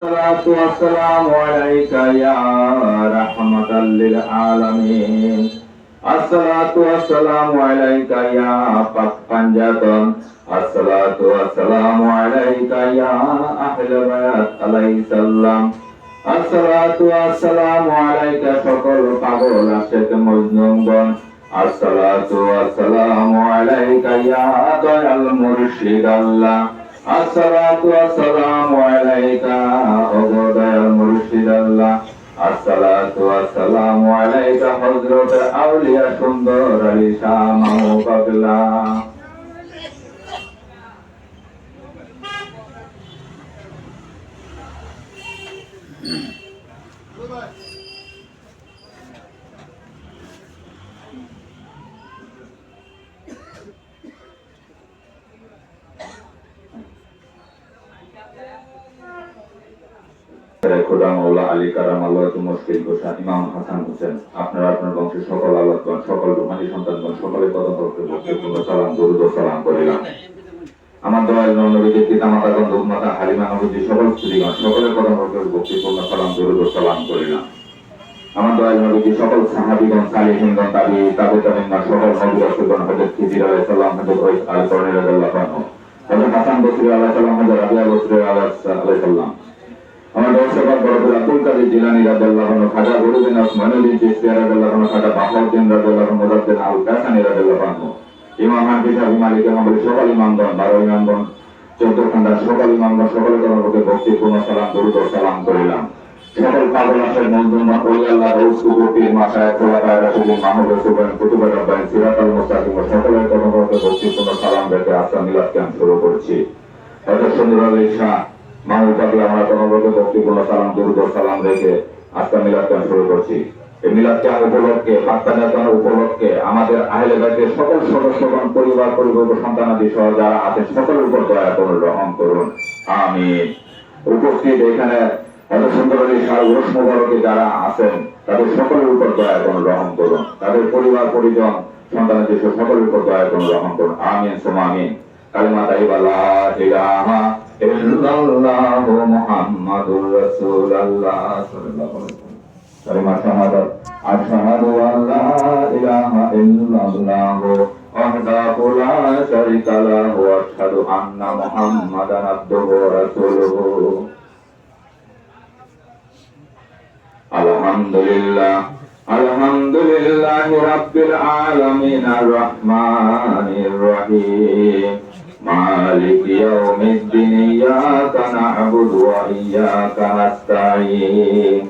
الصلاة والسلام عليك يا رحمة للعالمين. الصلاة والسلام عليك يا পাঞ্জাতন. الصلاة والسلام عليك يا أهل بيت عليه السلام. الصلاة والسلام عليك সকল পাগল আশিক মজনুমগণ. الصلاة والسلام عليك يا দয়াল মুর্শিদ আল্লাহ. الصلاة والسلام عليك أبدا المرشد الله. الصلاة والسلام عليك حضرة أولياء সুন্দর আলী শাহ মাহবুব আল্লাহ. আপনারা আপনার বংশের সকল আল্লাহগণ, সকল রুহানি সন্তানগণ, সকলের কদম সালাম দরুদ ও সালাম করিলাম। আমার দয়াল নবীদের পিতা মাতাগণ, মাতা হালিমা নবীজি, সকল স্ত্রীগণ, সকলের কদম ভক্তিপূর্ণ সালাম দরুদ ও সালাম করিলাম। আমার দয়াল নবীজি, সকল সাহাবীগণ, সালিহিনগণ, তাবেঈন, সকল নবী রাসূলগণ, হযরত খিজির আলাইহিস সালাম, হযরত ওয়াইস আল-কারনী রাদিয়াল্লাহু আনহু, হযরত হাসান বসরি আলাইহিস সালাম, হযরত রাবিয়া বসরি আলাইহিস সালাম, আমার দর্শক বড় আব্দুল কাদের জিলানী রাদিয়াল্লাহু আনহু, খাজা গরিবিন ওসমানী চিশতি রাদিয়াল্লাহু আনহু, খাজা বাহাউদ্দিন রাদিয়াল্লাহু আনহু, মুজাদ্দিদ আল কাসানী রাদিয়াল্লাহু আনহু, ইমাম হানফি সাহেব, মালিক হাম্বলি, সকল ইমামগণ, 12 ইমামগণ, 14 খানদার সকল ইমামগণ, সকলের কর্মকে ভক্তিপূর্ণ সালাম দরুদ ও সালাম করিলাম। সকল পাগল আশের মজদুর ওলি আল্লাহ রসুল পীর মাশায়েখ খোলাফায়ে রাশিদিন মাহমুদ সুবহান কুতুবে রাব্বানী সিরাতাল মুস্তাকিম, সকলের কর্মকে ভক্তিপূর্ণ সালাম রেখে আজকে মিলাদ ক্যাম্প শুরু করছি। হযরত সুন্দর আলী শাহ মাহবুব পাগলা আমরা কর্মকে ভক্তিপূর্ণ সালাম দরুদ ও সালাম রেখে আজকে মিলাদ ক্যাম্প শুরু করছি। এই মিলাদ ক্যাম্প উপলক্ষে, বাচ্চাদের উপলক্ষে আমাদের আহলে বাইতের সকল সদস্যগণ, পরিবার পরিবর্গ, সন্তানাদি সহ যারা আছেন সকলের উপর দয়া করুন, রহম করুন, আমিন। উপস্থিত এখানে এত সুন্দর আলী শাহ উরস মোবারকে যারা আছেন তাদের সকলের উপর দয়া করুন, রহম করুন, তাদের পরিবার পরিজন, সন্তানাদি সহ সকলের উপর দয়া করুন, রহম করুন, আমিন সুম্মা আমিন। কালিমা তাইয়্যিবা লা ইলাহা ইল্লাল্লাহু মুহাম্মাদুর রাসূলুল্লাহ সাল্লাল্লাহু আলাইহি ওয়াসাল্লাম। কালিমা শাহাদাত আশহাদু আল্লা ইলাহা ইল্লাল্লাহু ওয়াহদাহু লা শারীকা লাহু ওয়া আশহাদু আন্না মুহাম্মাদান আবদুহু ওয়া রাসূলুহু। আলহামদুলিল্লাহ আলহামদুলিল্লাহি রাব্বিল আলামিন আর রহমানির রহিম মালিকি ইয়াউমিদ্দিন ইয়্যাকা না'বুদু ওয়া ইয়্যাকা নাস্তাঈন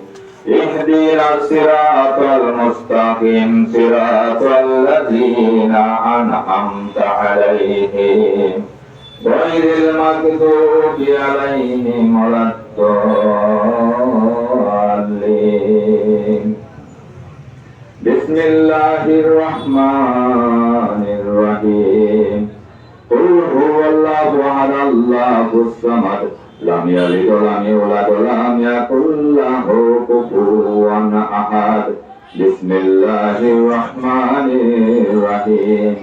ইহদিনাস সিরাতাল মুস্তাকিম সিরাতাল লাযীনা আন'আমতা আলাইহিম গায়রিল মাগদুবি আলাইহিম ওয়ালাদ-দাল্লিন। বিসমিল্লাহির রহমানির রহিম। কুল হুয়াল্লাহু আহাদ আল্লাহুস সামাদ লাম ইয়ালিদ ওয়া লাম ইউলাদ ওয়া লাম ইয়াকুল লাহু কুফুওয়ান আহাদ। বিসমিল্লাহির রহমানির রহিম।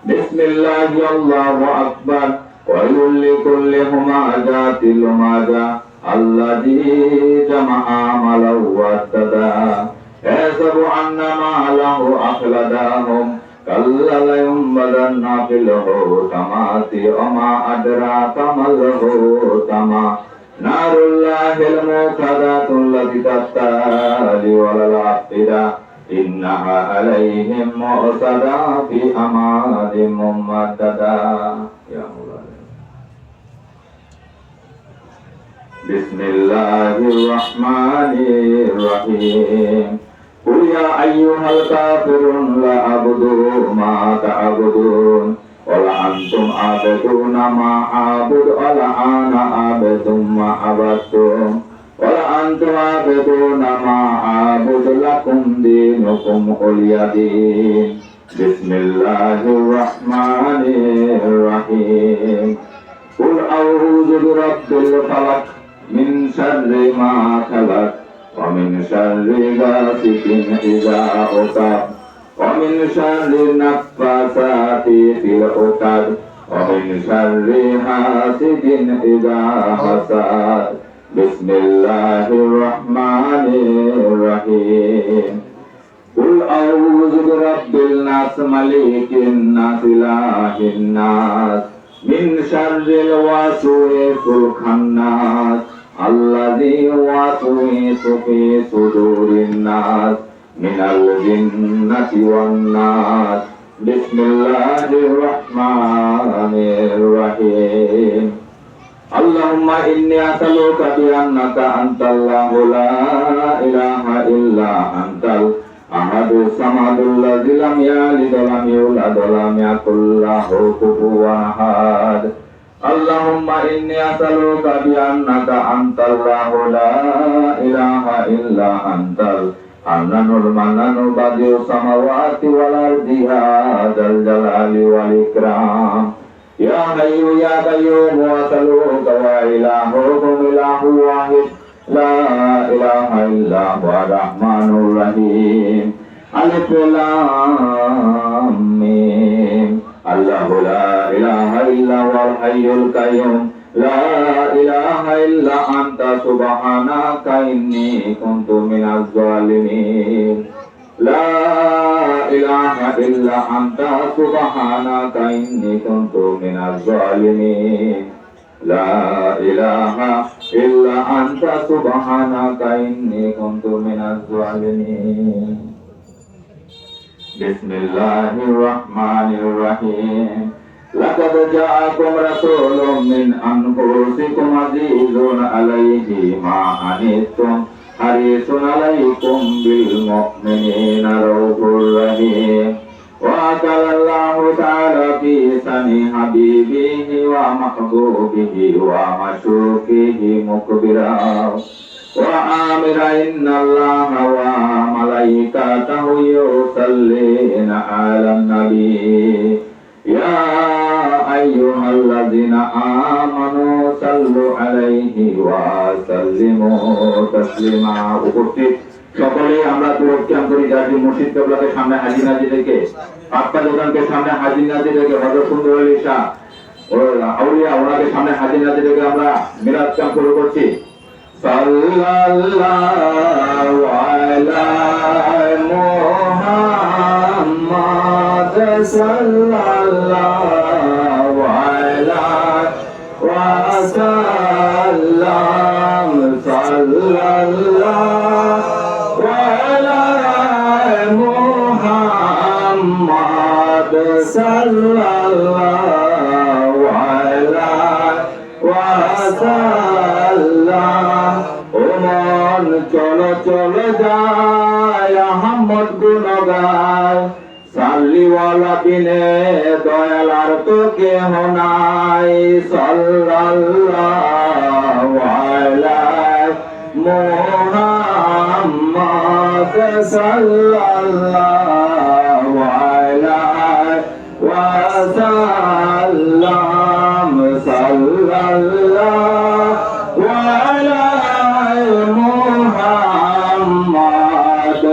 বিসমিল্লাহি আল্লাহু আকবার। ওয়াইলুল লিকুল্লি হুমাযাতিল লুমাযা আল্লাযী জামাআ মালাহু ওয়া'দ্দাদা ইয়াহসাবু আন্না মালাহু আখলাদাহুম কাল্লা লা ইউনবাযান্না ফিল হুতামাতি ওয়া মা আদরাকা মাল হুতামা নারুল্লাহিল মুকাদাতুল লাতী তাত্তালি আলাল আফিদা ইন্নাহা আলাইহিম মু'সাদা ফি আমাদিন মুমাদ্দাদা। ইয়া মাওলানা। বিসমিল্লাহির রহমানির রহিম। কুল ইয়া আইয়ুহাল কাফিরুন লা আ'বুদু মা তা'বুদুন ওয়া লা আনতুম আ'বুদুনা মা আ'বুদু ওয়া লা আনা আ'বুদু মা আ'বাদতুম ওয়া লা আনতুম আ'বুদুনা মা আ'বুদু লাকুম দীনুকুম ওয়ালিয়া দীন। বিসমিল্লাহির রহমানির রহিম। কুল আউযু বিরাব্বিল ফালাক মিন শাররি মা খালাক ওয়া মিন শাররি গাসিকিন ইযা ওয়াকাব ওয়া মিন শাররি নাফাসাতি ফিল উকাদ ومن شر حاسد إذا حسد বিসমিল্লাহির রহমানির রহিম কুল আউযু বিরাব্বিল নাস মালিকিন নাস ইলাহিন নাস মিন শাররিল ওয়াসওয়াসিল খান্নাস আল্লাযী ওয়াসওয়াসু ফি সুদুরিন নাস মিনাল জিন্নাতি ওয়ান নাস বিসমিল্লাহির রহমানির রহিম Allahumma inni as'aluka bi annaka antallahu la ilaha illa antal ahadus samadul ladzi lam yalid wa lam yulad wa lam yakul lahu kufuwan ahad Allahumma inni as'aluka bi annaka antallahu la ilaha illa antal annanul mannanul badius samawati wal ardi ya dzal jalali wal ikram Ya Hayyu Ya Qayyum wa as'aluka wa ilahukum ilahu wahid la ilaha illa huwa rahmanur rahim Alif Lam Mim Allahu la ilaha illa huwal hayyul qayyum la ilaha illa anta subhanaka inni kuntu minaz zalimin La ilaha illa anta subhanaka inni kuntu minaz zalimin La ilaha illa anta subhanaka inni kuntu minaz zalimin Bismillahirrahmanirrahim Laqad ja'akum rasulun min anfusikum azizun alayhi ma anittum harisun alaikum bil mu'minina raufur rahim wa qalallahu ta'ala fi sani habibihi wa mahbubihi wa mashukihi mukbira wa amira inna allaha wa malaikatahu yusallina ala nabi ya ayyuhalladzina amanu sallu alaihi wa sallimu taslima উপস্থিত সকলে আমরা তুরস্কান করি জাতি মুর্শিদ কেবলাকে সামনে হাজির নাজির রেখে আত্মা দোকানকে সামনে হাজির নাজির রেখে হযরত সুন্দর আলী শাহ ও আউলিয়া ওনাকে সামনে হাজির নাজির রেখে আমরা মিলাদ কাম শুরু করছি সাল্লাল্লাহু আলা মুহাম্মাদ সাল্লাল্লাহু আলা ওয়া সাল্লাম সাল্লাল্লাহু আলা মুহাম্মাদ সাল্লাল্লাহু আলা ওয়া সাল্লাম ও মন চলো চলো যায় আহমদ গুণ গায় সাল্লিওয়ালা বিনে দয়াল আর তো কেহ নাই সাল্লাল্লাহু আলা মুহাম্মাদ সাল্লাল্লাহু আলা ওয়া সাল্লাম সাল্লাল্লাহু আলা মুহাম্মাদ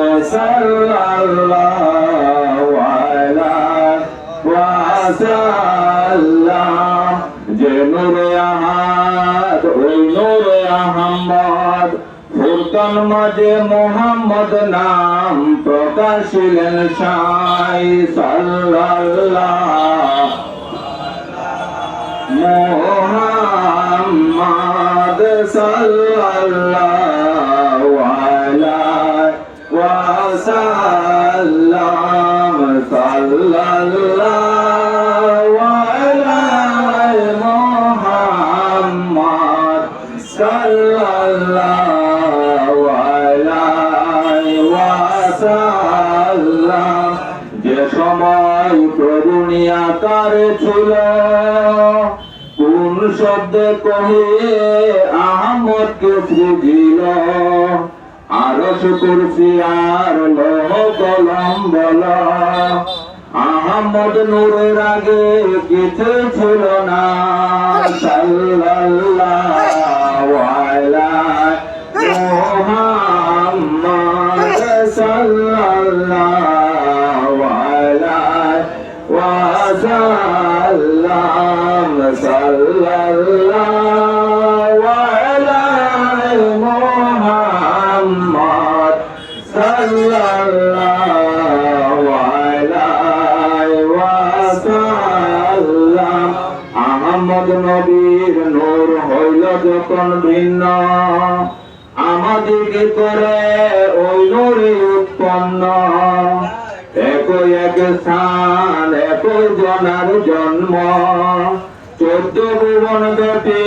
সাল্লাল্লাহু আলা ওয়া সাল্লাম যে নূরে আহাদ ওই নূরে আহমদ ফুরকান মাঝে মুহাম্মদ নাম প্রকাশিলেন সাই সাল্লাল্লাহু মুহাম্মদ সাল্লাল্লাহু আলা ওয়া সাল্লাম সাল্লাল্লাহু আলা মুহাম্মদ সাল্লাল্লাহু আলা ওয়া সাল্লাম যে সময় প্রভু নিয়াকারে ছিল কোন শব্দে কহে আহমদকে সৃজিল আরশ কুরসি আর লৌহ কলম বল আহমদ নূরের আগে কিছু ছিল না সাল্লাল্লাহু আলা মুহাম্মদ সাল্লাল্লাহু আলা ওয়া সাল্লাম সাল্লাল্লাহু আলা সাল্লাল্লাহু আলাইহি ওয়াসাল্লাম। আহমদ নবীর নূর হইল যখন ভিন্ন, আমাদিকে করে ওই নূরে উৎপন্ন। একই এক স্থান একই জনার জন্ম, 14 ভুবন ব্যাপী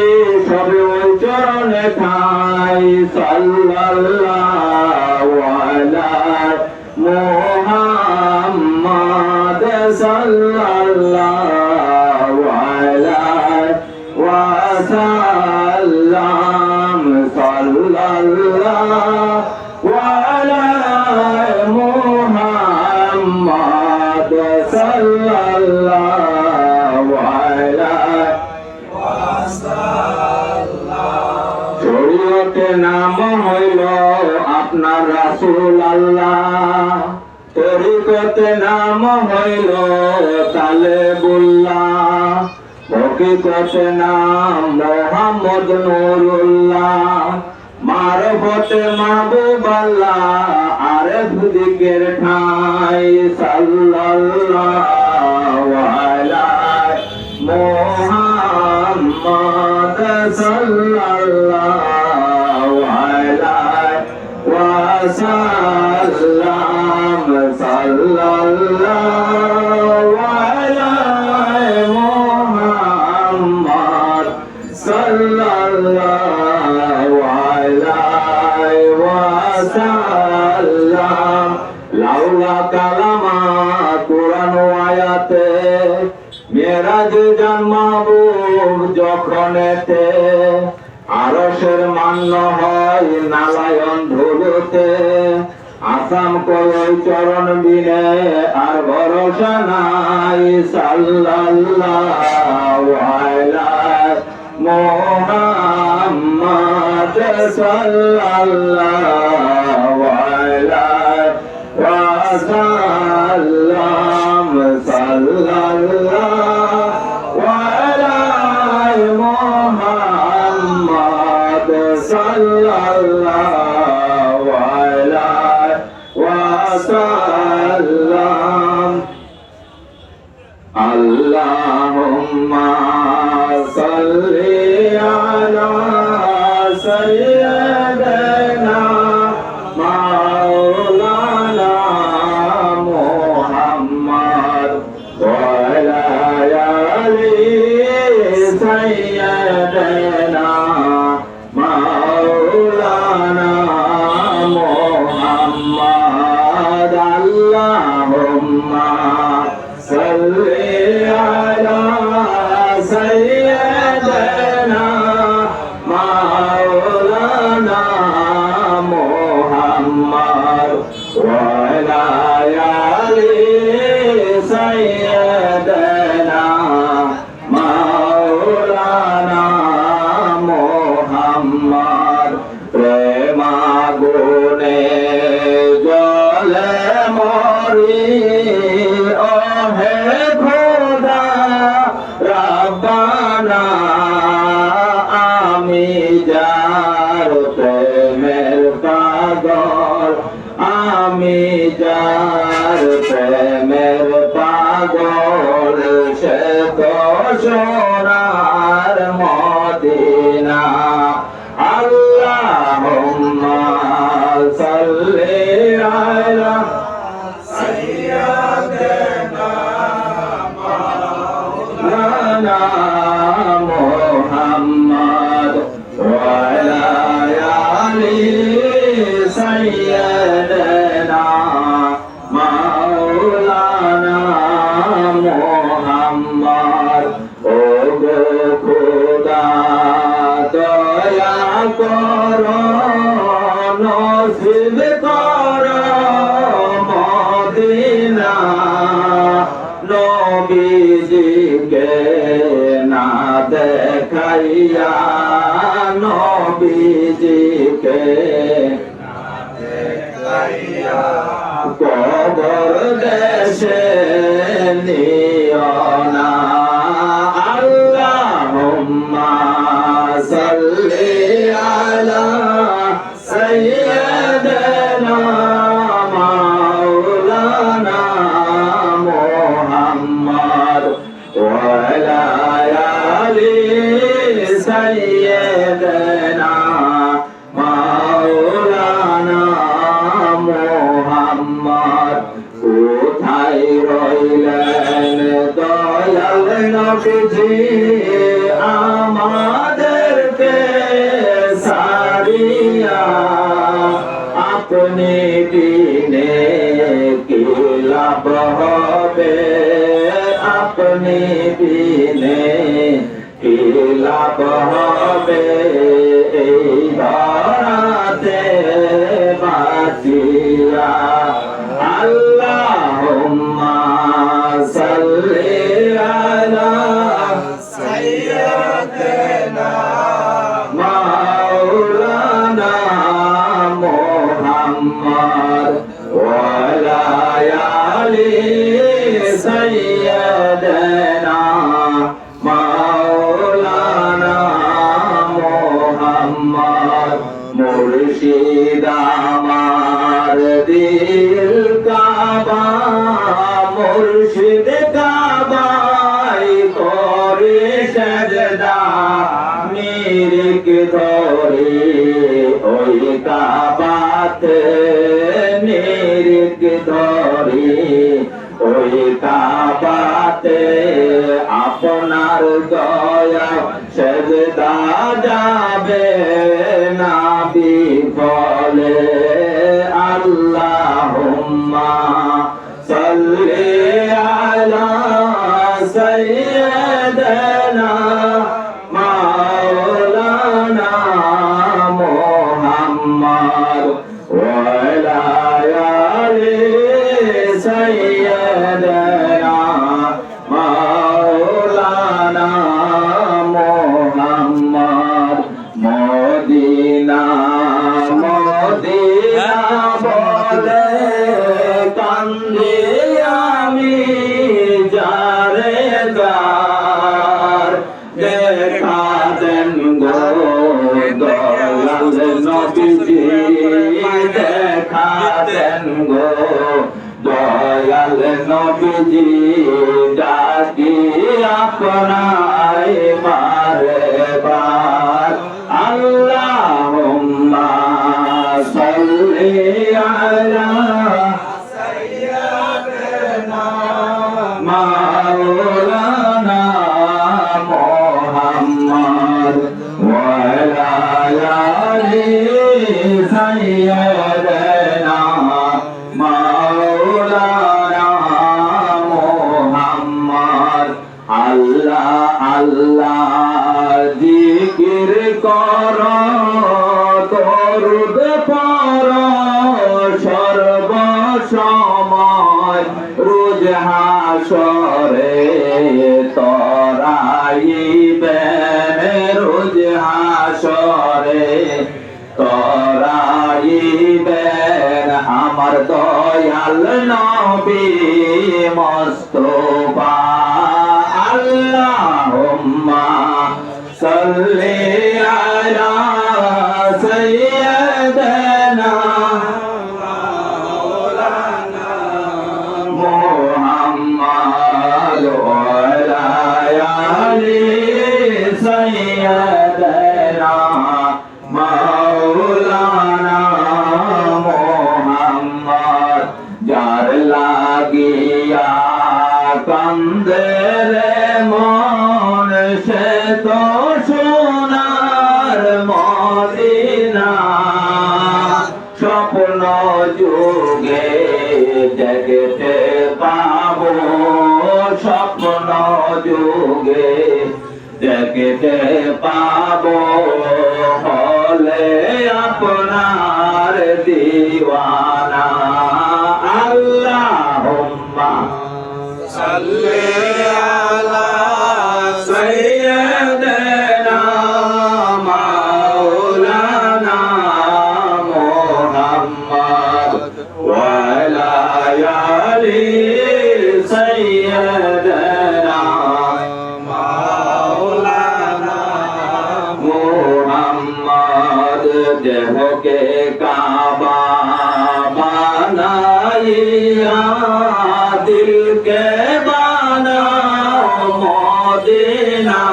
সবে ওই চরণে ঠাই। সাল্লাল্লাহু আলাইহি মুহাম্মাদ সাল্লাল্লাহু আলাইহি ওয়াসাল্লাম। সাল্লাল্লাহু আলাইহি মুহাম্মাদ সাল্লাল্লাহু আলাইহি ওয়াসাল্লাম। শরীয়তে নাম হইল আপনার রাসূল আল্লাহ, তরিকতে নাম হইল তালেবুল্লাহ, হকিকতে নাম মোহাম্মদ নুরুল্লাহ, মারফতে মাহবুব আল্লাহ, আরেফ দিকের ঠাই। সাল্লাল্লাহু আলাইহি মুহাম্মাদ সাল্লাল্লাহু আলাইহি ওয়াসাল্লাম। সাল্লাল্লাহু আলাইহি মুহাম্মাদ সাল্লাল্লাহু আলাইহি ওয়াসাল্লাম। লাউলা কালামা কুরআন আয়াতে মেরাজ জান মাহবুব যখনেতে, আরশের মান্য হয় নালায়ন ধুলোতে। আসাম কই চরণ বিনে আর ভরসা নাই। সাল্লাল্লাহু আলাইহি মুহাম্মাদ সাল্লাল্লাহু আলাইহি ওয়াসাল্লাম। সাল্লাল্লাহু আলাইহি মুহাম্মাদ সাল্লাল্লাহু আলাইহি ওয়াসাল্লাম। আল্লাহুম্মা সাল্লি আলা সাইয়্যিদিনা মাওলানা মুহাম্মদ ওয়া আলা আলি সাইয়্যিদিনা মাওলানা মুহাম্মদ। আল্লাহুম্মা সাল্লি আলা সাইয়্যিদিনা মাওলানা মুহাম্মদ ওয়া আলা আলি সাইয়্যিদিনা মাওলানা মুহাম্মদ। প্রেমাগুনে জ্বলে মরি ওহে খোদা রাব্বানা, আমি যার প্রেমের পাগল, আমি যার প্রেমের পাগল, সে তো সোনার মদিনা। আল্লাহুম্মা সাল্লি আলা সাইয়্যিদিনা মাওলানা মুহাম্মদ ওয়া আলা আলি সাইয়্যিদিনা মাওলানা মুহাম্মদ। ও গো খোদা দয়া করো, নসিব করো মদিনা। নবীজিকে না দেখাইয়া, নবীজিকে কবর দেশে নিও না। আল্লাহুম্মা সাল্লি আলা সাইয়্যিদিনা আপনি বিনে কি লাভ হবে, আপনি বিনে কি লাভ হবে, এই ধরাতে বাঁচিয়া। আল্লাহুম্মা সাল্লি আলা সাইয়্যিদিনা মাওলানা মুহাম্মদ ওয়া আলা আলি সাইয়্যিদিনা মাওলানা মুহাম্মদ। মুর্শিদ আমার দিল কাবা, মুর্শিদ কাবায় করে সাজদা, মিরিক ধরে ওই কাবাতে, মিরিক ধরে ওই কাবাতে, আপনার দয়া সাজদা যাবে না বিফলে। আল্লাহুম্মা সাল্লি আলা সাইয়্যিদিনা মাওলানা মুহাম্মদ ওয়া আলা আলি সাইয়্যিদিনা মাওলানা মুহাম্মদ। মদিনা মদিনা বলে কান্দি আমি যারে যার, দেখা দেন গো দয়াল নবীজি, দেখা দেন গো দয়াল নবীজি, ডাকি আপনায় বারে বার। আল্লাহুম্মা সাল্লি আলা সাইয়্যিদিনা মাওলানা মুহাম্মদ ওয়া আলা আলি সাইয়্যিদিনা মাওলানা মুহাম্মদ। আল্লাহ আল্লাহ জিকির কর, দরুদ পড় সর্বসময়, রোজ হাসরে তরাইবেন, রোজ হাসরে তরাইবেন আমার দয়াল নবী মুস্তাফা। আল্লাহুম্মা সাল্লি আলা সাইয়্যিদিনা মাওলানা মুহাম্মদ ওয়া আলা আলি সাইয়্যিদিনা মাওলানা মুহাম্মদ। যার লাগিয়া কান্দে রে মন, সে তো সোনার মদিনা, স্বপ্ন যুগে দেখতে পাবো, স্বপ্ন যুগে দেখতে পাবো, হলে আপনার দিওয়ানা। আল্লাহুম্মা সাল্লি আলা সাইয়্যিদিনা মাওলানা মুহাম্মদ ওয়া আলা আলি সাইয়্যিদিনা মাওলানা মুহাম্মদ। দেহকে কাবা বানাইয়া, দিলকে বানাও মদিনা,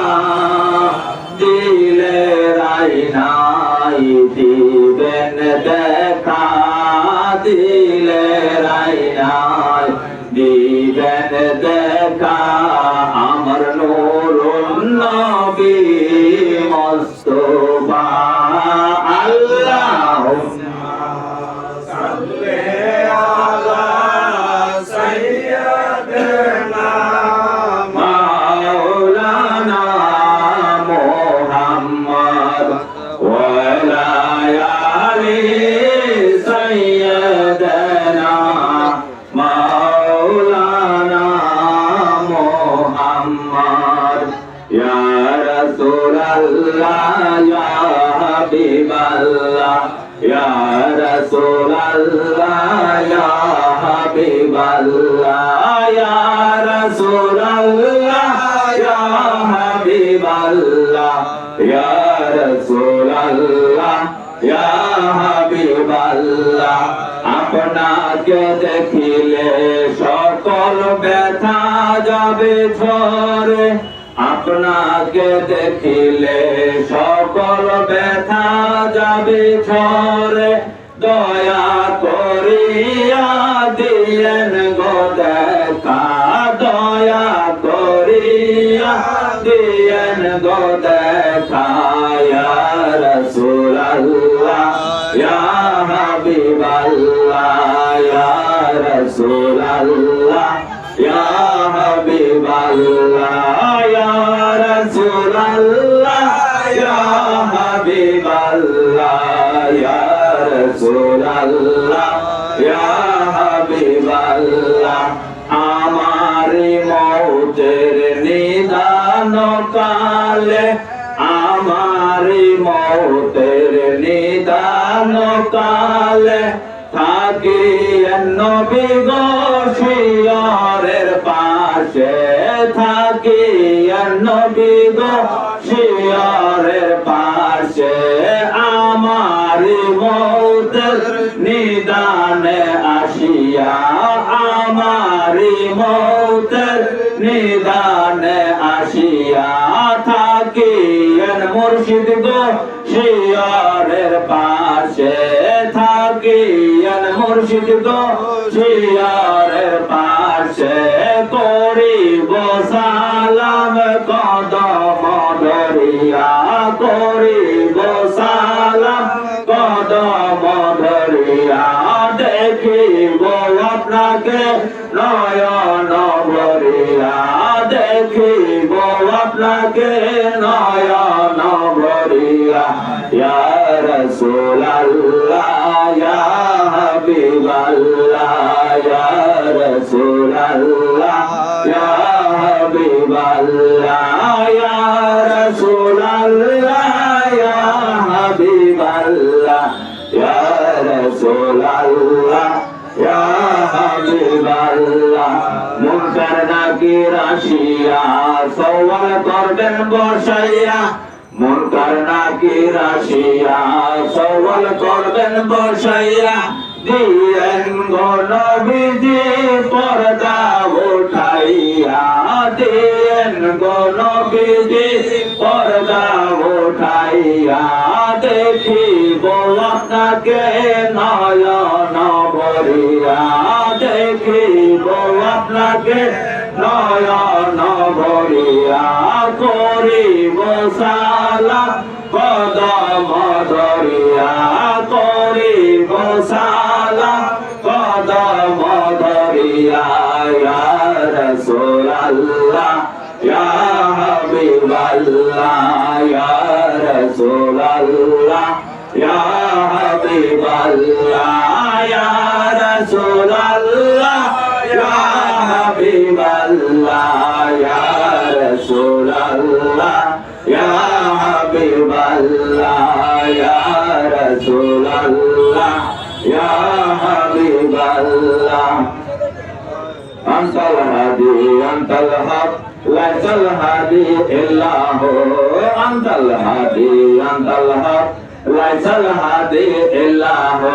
দিলে রাইনাই দিবেন দেখা, দিলে রাইনাই দিবেন দেখা, আমার নূরুন নবী মুস্তাফা। আল্লাহুম্মা রাসূলুল্লাহ ইয়া হাবিবাল্লাহ ইয়া রাসূলুল্লাহ ইয়া হাবিবাল্লাহ ইয়া রাসূলুল্লাহ ইয়া হাবিবাল্লাহ আপনাকে দেখিলে সকল ব্যথা যাবে ঝরে আপনাকে দেখিলে সকল ব্যথা যাবে ঝরে দয়া করিয়া দিয়েন গো দেখা দয়া করিয়া দিয়েন গো দেখা ইয়া রাসূলুল্লাহ ইয়া হাবিবাল্লাহ ইয়া রাসূলুল্লাহ ইয়া হাবিবাল্লাহ ইয়া রাসূলুল্লাহ ইয়া হাবিবাল্লাহ ইয়া রাসূলুল্লাহ ইয়া হাবিবাল্লাহ আমার মওতের নিদান কালে আমার মওতের নিদান কালে থাকি নবী গো শিয়রের পাশে থাকি নবী গো শিয়রের পাশে আমার মওতের নিদানে আসিয়া আমার মওতের নিদানে আসিয়া থাকি মুর্শিদ গো শিয়রের পাশে থাকি মুর্শিদ গো শিয়রের পাশে করিব সালাম কদম ধরিয়া করিব সালাম কদম ধরিয়া দেখিব আপনাকে নয়ন ভরিয়া দেখিব আপনাকে নয়ন ভরিয়া ইয়া রাসূলুল্লাহ ইয়া হাবিবাল্লাহ ইয়া রাসূলুল্লাহ ইয়া হাবিবাল্লাহ ইয়া রাসূলুল্লাহ ইয়া হাবিবাল্লাহ ইয়া রাসূলুল্লাহ ইয়া হাবিবাল্লাহ মুনকার নাকির আসিয়া সওয়াল করবেন বসাইয়া মুনকার নাকির আসিয়া সওয়াল করবেন বসাইয়া দিয়েন গো নবীজি পর্দা উঠাইয়া দিয়েন গো নবীজি পর্দা উঠাইয়া দেখিব আপনাকে নয়ন ভরিয়া দেখিব আপনাকে নয়ন ভরিয়া করিব সালাম কদম ধরিয়া করিব সালাম কদম ধরিয়া ইয়া রাসূলুল্লাহ ইয়া হাবিবাল্লাহ ইয়া রাসূলুল্লাহ ইয়া হাবিবাল্লাহ ইয়া রাসূলুল্লাহ ইয়া হাবিবাল্লাহ ইয়া রাসূলুল্লাহ ইয়া হাবিবাল্লাহ ইয়া রাসূলুল্লাহ ইয়া হাবিবাল্লাহ আনতাল হাদি আনতাল হক লাইসাল হাদি ইল্লাহু আনতাল হাদি আনতাল হক লাইসাল হাদি ইল্লাহু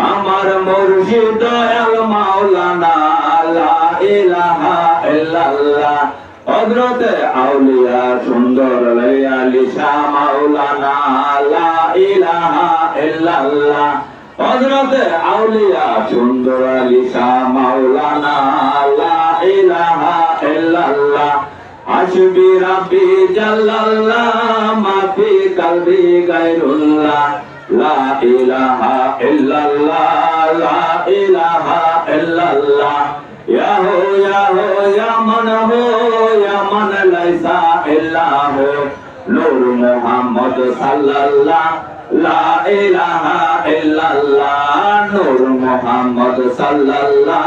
আমার মুর্শিদ দয়াল মাওলানা লা ইলাহা ইল্লাল্লাহ হযরত আউলিয়া সুন্দর লায়ালি শাহ মাওলানা লা ইলাহা ইল্লাল্লাহ হযরত আউলিয়া সুন্দর আলী শাহ মাওলানা লা ইলাহা ইল্লাল্লাহ হাসবি রাব্বি জাল্লাল্লাহ মা ফি কলবি গায়রুল্লাহ লা ইলাহা ইল্লাল্লাহ লা ইলাহা ইল্লাল্লাহ ইয়া হো ইয়া মান লাইসা ইল্লাহু নূর মুহাম্মদ সাল্লাল্লাহ লা ইলাহা ইল্লাল্লাহ নূর মুহাম্মদ সাল্লাল্লাহ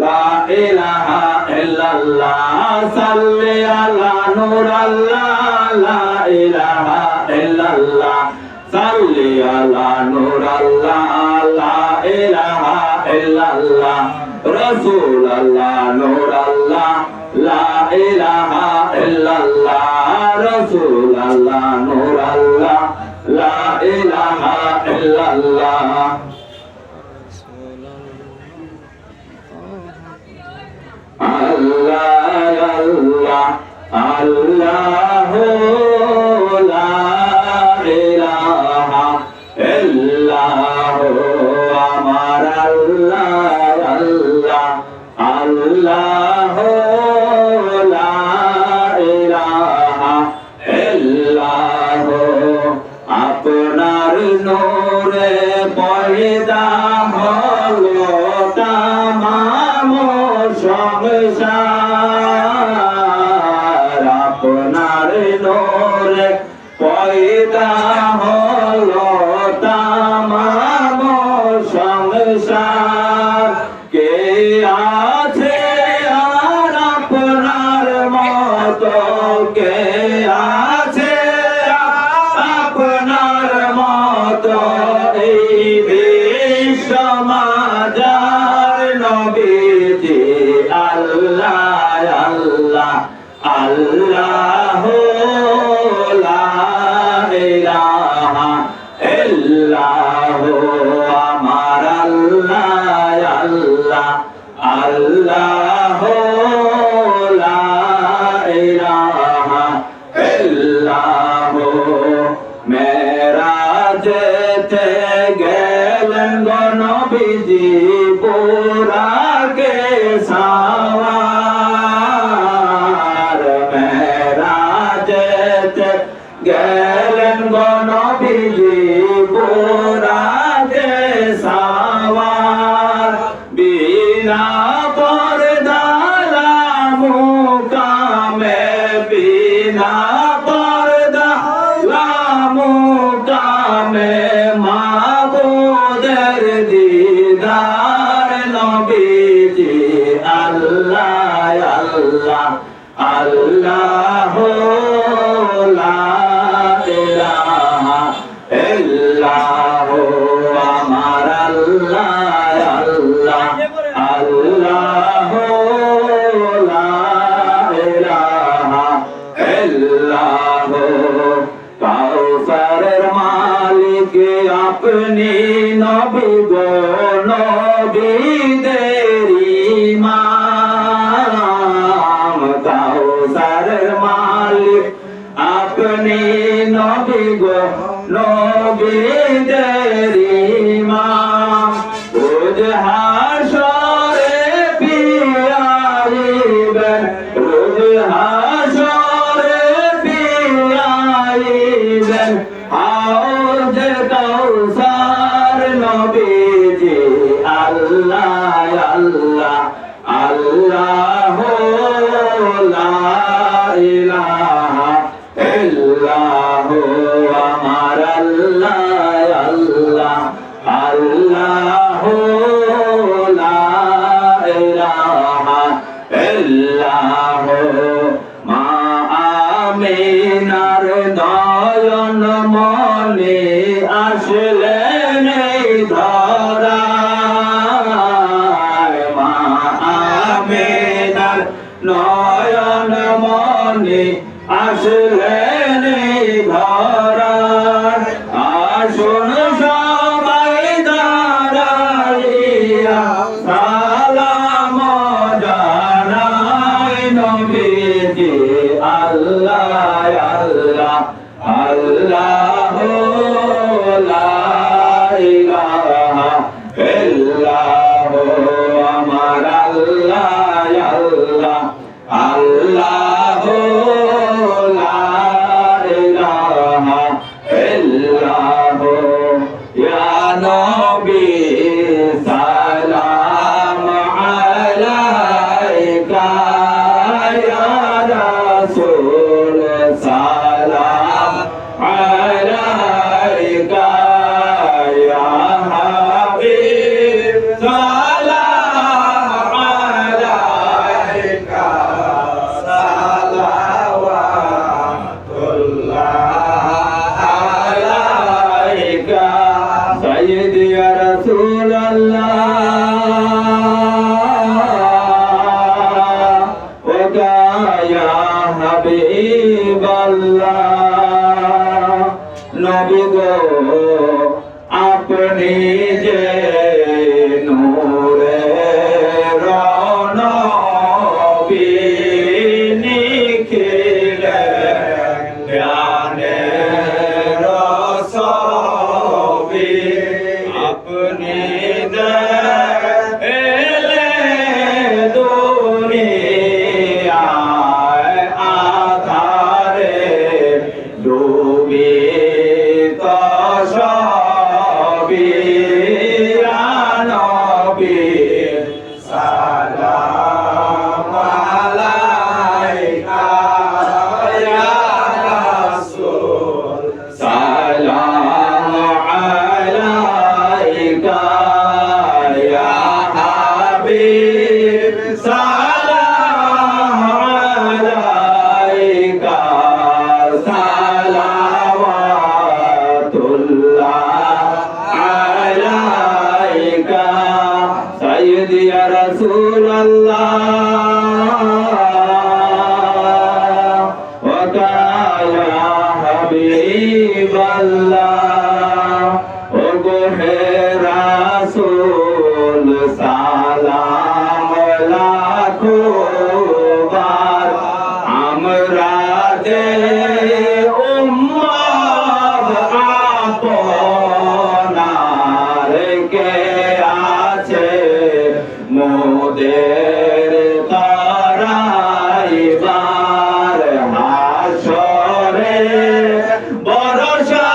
লা ইলাহা ইল্লাল্লাহ সাল্লি আলা নূর আল্লাহ লা ইলাহা ইল্লাল্লাহ সাল্লি আলা নূর আল্লাহ লা ইলাহা ইল্লাল্লাহ রাসূল আল্লাহ নূর আল্লাহ লা ইলাহা ইল্লাল্লাহ রাসূল আল্লাহ নূর আল্লাহ লা ইলাহা ইল্লাল্লাহ আল্লাহ আল্লাহ আল্লাহ লা ইলাহা ইল্লাল্লাহ আমার আল্লাহ আল্লাহ আল্লাহ লা ইলাহা ইল্লাল্লাহ আপনার নূরে পয়দা হলো তামাম সংসার আপনার নূরে পয়দা হলো তামাম সংসার কে আছে আর আপনার মতো কে আছে আপনার মতো এই বিশ্ব মাজার নবীজি আল্লাহ আল্লাহ আল্লাহ লা ইলাহা ইল্লাল্লাহ আমার আল্লাহ আল্লাহ আল্লাহ লা ইলাহা ইল্লাল্লাহ মেরাজেতে গেলেন গো নবীজি বুরাকে সাওয়ার মেরাজেতে গেলেন গো নবীজি বুরাকে সাওয়ার বিনা পর্দা মুকামে বিনা পর্দা মুকামে মাবুদের দিদার নবীজি আল্লাহ আল্লাহ আল্লাহ লা ইলাহা ইল্লাল্লাহ আমার আল্লাহ আল্লাহ আল্লাহ লা ইলাহা ইল্লাল্লাহ কাউসারের মালিক আপনি নবী গো নবীদের ইমাম কাউসারের মালিক আপনি নবী গো নবীদের ইমাম রোজ হাসরে পিয়াইবেন রোজ হাসরে পিয়াইবেন হাউজ কাউসার নবীজি আল্লাহ আল্লাহ আল্লাহ লা ইলাহা ইল্লাল্লাহ আমার আল্লাহ আল্লাহ আল্লাহ লা ইলাহা ইল্লাল্লাহ মা আমিনার নয়ন মনে আসলেন এই ধরায় মা আমিনার নয়ন মনে আসলেন এই ধরায় আসুন সবাই দাঁড়াইয়া সালাম জানাই নবীজি আল্লাহ আল্লাহ আল্লাহ লা ইলাহা ইল্লাল্লাহ আমার আল্লাহ আল্লাহ আল্লাহ লা ইলাহা ইল্লাল্লাহ ইয়া নবী সালাম আলাইকা ইয়া রাসূল সালাম আলাইকা ইয়া হাবিব সালাম আলাইকা সালাওয়াতুল্লাহ رسول الله ويا حبيب الله নবী গো আপনি যে নূরের নবী নিখিলেন জ্ঞানের ছবি আপনি এলে দুনিয়ায় আধারে ডুবিত সবই নবী সালাম আলাইকা ইয়া রাসূল সালাম আলাইকা ইয়া হাবিব সালাম আলাইকা সালাওয়াতুল্লাহ আলাইকা সাইয়্যিদি ইয়া রাসূলুল্লাহ ওয়া ইয়া হাবিবাল্লাহ ও গো হে রাসূল সালাম লাখো বার আমরা যে উম্মত আপনার কে আছে মোদের তারাইবার হাসরে ভরসা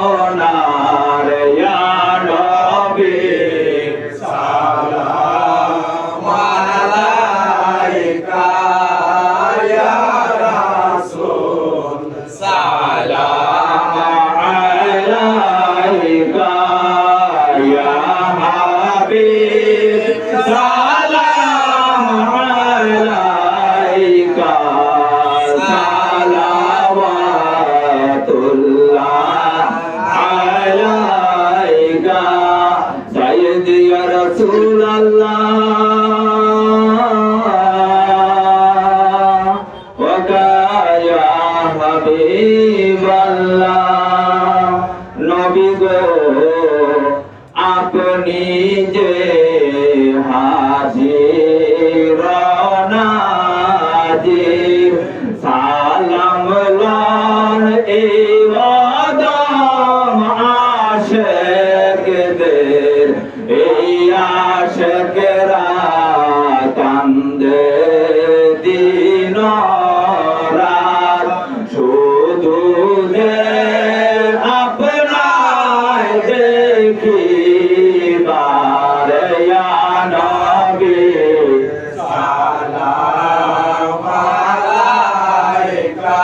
আপনার ইয়া নবী সালাম আলাইকা ইয়া রাসূল সালাম আলাইকা ইয়া হাবিব সালাম আলাইকা সালাওয়াতুল্লাহ আলাইকা সাইয়্যিদি ইয়া রাসূলুল্লাহ ওয়া ইয়া হাবিবাল্লাহ নবী গো আপনি যে হাজির নাজির সালাম লন এই আদম আশিকদের এই আশিকরা কান্দে দিন রাত শুধু যে আপনার দেখিবার ইয়া নবী সালাম আলাইকা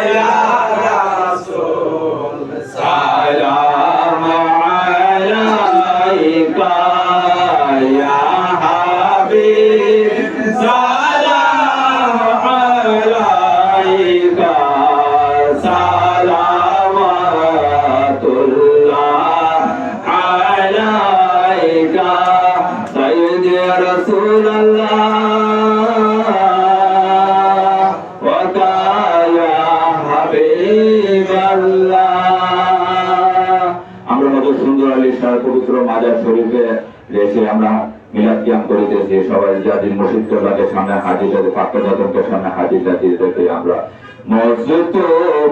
ইয়া রাসূল সালাম আলাইকা ইয়া হাবিব সালাম আলাইকা সালাওয়াতুল্লাহ আলাইকা সাইয়্যিদি ইয়া রাসূলুল্লাহ ওয়া ইয়া হাবিবাল্লাহ আমরা মতো সুন্দর আলী শাহ পবিত্র মাজার শরীফে এসে আমরা মিলাদ কিয়াম করিতেছি সবাই জাতির মসজিদ কেবলাকে সামনে হাজির রেখে পাক্কা জাতনকে সামনে হাজির রেখে আমরা মসজিদ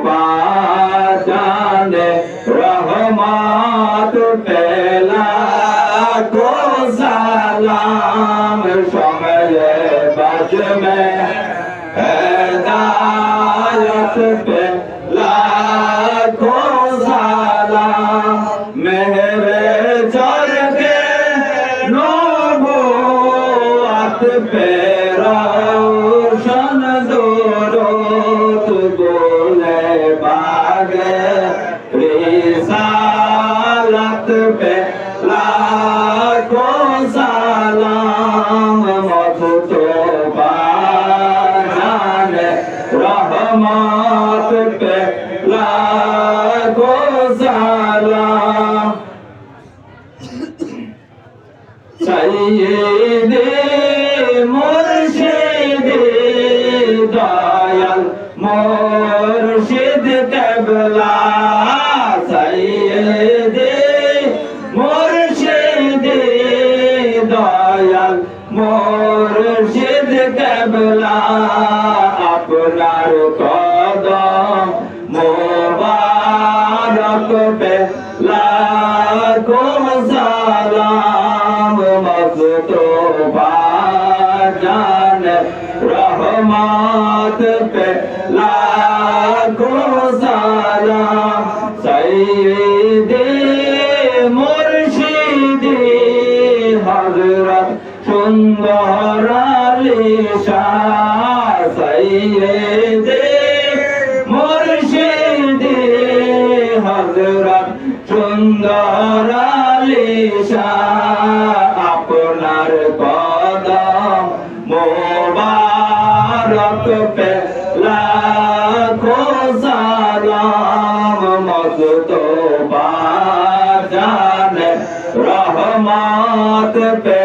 পাজানে রহমত পেলা को सलाम शमले बज में हिदायत पे लाखों सलाम मेरे चर के नबूवत पे रोशन दुरूद बोले बागे रिसालत पे लाखों सलाम मुस्तफा जाने रहमत पे लाखों सलाम সাইয়েদে মুর্শিদে দয়াল মুর্শিদ কেবলা সাইয়েদে মুর্শিদে দয়াল মুর্শিদ কেবলা আপনার কদম মোবারক পে লাখো সালাম মুস্তফা জান রহমত পে লাখো সালাম সাইয়েদে মুর্শিদে হযরত সুন্দর আলী শাহ সাইয়েদে মুর্শিদে হযরত সুন্দর আলী শাহ আপনার কদম মোবারক পে লাখো সালাম মুস্তফা জান রহমত পে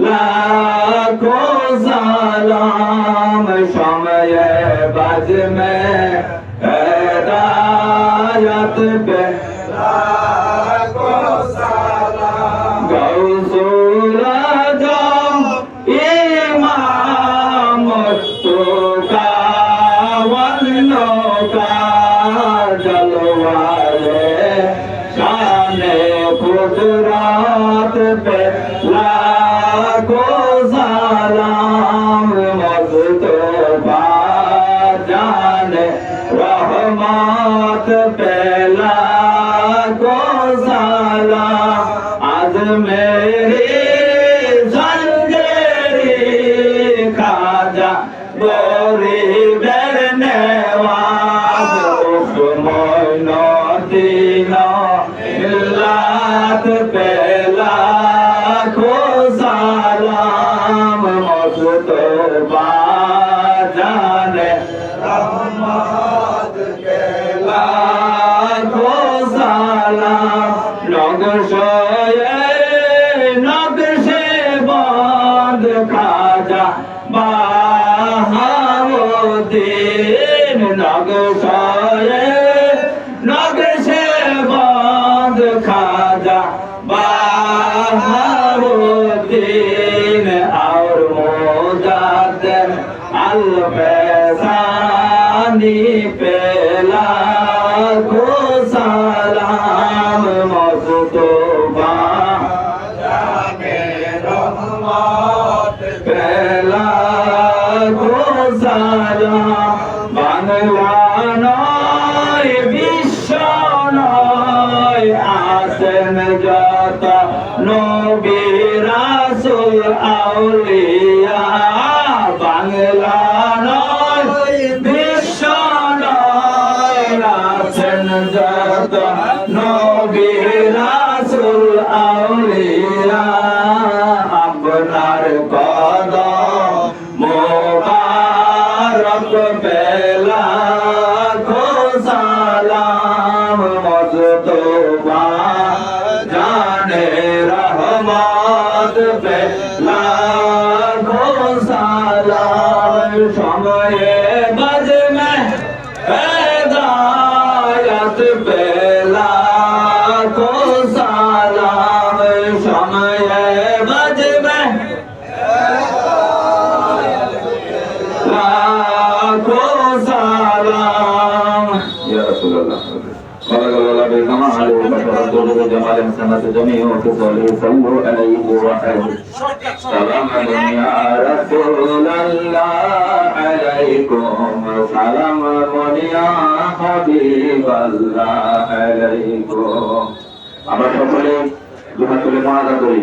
লাখো সালাম সময়ে বাজ में हिदायत पे लाखो सलाम गौसुल आजम इमाम तुका वन्नो का जलवाले शाने कुदरत पे लाखो सलाम मुस्तफा जाने रहमत पे लाखो सलाम आज मेरे जंजेरी खाजा गोरी बेरने वाज उस मोइनो दीनो मिल्लत पे लाखो सलाम मुस्तफा जाने रहमत के लाखो सलाम नक्शे बंद खाजा बहाउद्दीन नक्शे बंद खाजा बहाउद्दीन और मुजाद्दिद अल-फैसानी पे लाखो सलाम मुस्तफा जाने रहमत पे लाखो सलाम बांग्ला नয় বিশ্ব নয় আছেন যত নবী রাসূল আউলিয়া বাংলা নয় বিশ্ব নয় আছেন যত নবী রাসূল আউলিয়া আপনার কদম মোবারক পে লাখো সালাম মুস্তফা জানে রহমত পে লাখো সালাম সময়ে বাজ में हिदायत पे लाखो सलाम समये बाज में लाखो सलाम या रसूल अल्लाह بارك الله بكما عليه وبشر جمال سنة جميع وصالح صلوا عليه وسلم سلام يا رسول الله عليكم سلام يا حبيب الله عليكم আমরা সকলে দুহাত তুলে মালা করি।